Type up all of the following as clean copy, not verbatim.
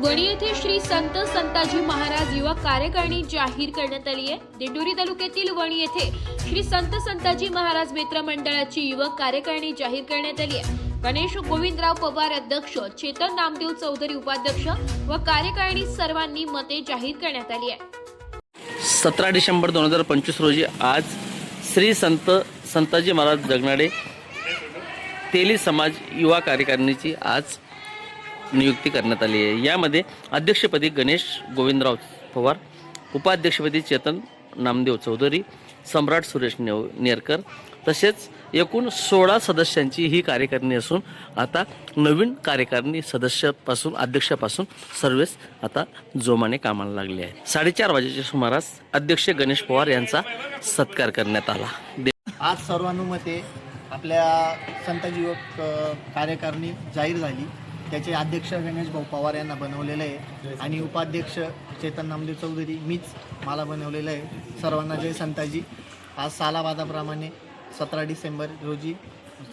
वणी येथे श्री संत संताजी महाराज युवा कार्यकारिणी जाहीर करण्यात आली आहे। दिंडोरी तालुक्यातील वणी येथे श्री संत संताजी महाराज मित्र मंडळाची युवक कार्यकारिणी जाहीर करण्यात आली आहे। गणेश गोविंदराव पवार अध्यक्ष, चेतन नामदेव चौधरी उपाध्यक्ष व कार्यकारिणी सर्वांनी मते जाहीर करण्यात आली आहे। 17 डिसेंबर 2025 रोजी आज श्री संत संताजी महाराज जगनाडे तेली समाज युवा कार्यकारिणीची आज नियुक्ती करण्यात आली आहे। यामध्ये अध्यक्षपदी गणेश गोविंदराव पवार, उपाध्यक्षपदी चेतन नामदेव चौधरी, सम्राट सुरेश नेरकर तसेच एकूण 16 सदस्यांची ही कार्यकारिणी असून आता नवीन कार्यकारिणी सदस्यापासून अध्यक्षापासून सर्वच आता जोमाने कामाला लागले आहे। 4:30 वाजेच्या सुमारास अध्यक्ष गणेश पवार यांचा सत्कार करण्यात आला। आज सर्वानुमते आपल्या संताजी युवक कार्यकारिणी जाहीर झाली। त्याचे अध्यक्ष गणेश भाऊ पवार यांना बनवलेलं आहे आणि उपाध्यक्ष चेतन नामदेव चौधरी मला बनवलेलं आहे। सर्वांना जय संताजी। आज सालाबादाप्रमाणे 17 डिसेंबर रोजी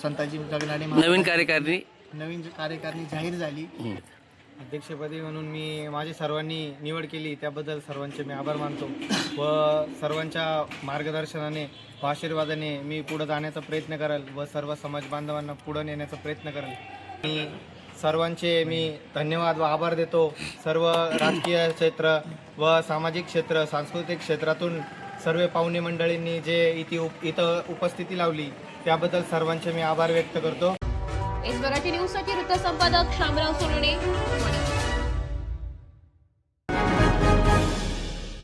संताजी जगनाडे नवीन कार्यकारिणी जाहीर झाली। अध्यक्षपदी म्हणून मी माझी सर्वांनी निवड केली, त्याबद्दल सर्वांचे मी आभार मानतो व सर्वांच्या मार्गदर्शनाने व आशीर्वादाने मी पुढे जाण्याचा प्रयत्न करेल व सर्व समाज बांधवांना पुढे नेण्याचा प्रयत्न करेल। मी सर्वांचे धन्यवाद व आभार देतो। सर्व राजकीय क्षेत्र व सामाजिक क्षेत्र, सांस्कृतिक क्षेत्रातून सर्व पाहुणे मंडळींनी जे इथं उपस्थिती लावली त्याबद्दल सर्वांचे मी आभार व्यक्त करतो। मराठी न्यूजसाठी वृत्त संपादक शामराव सोनवणे।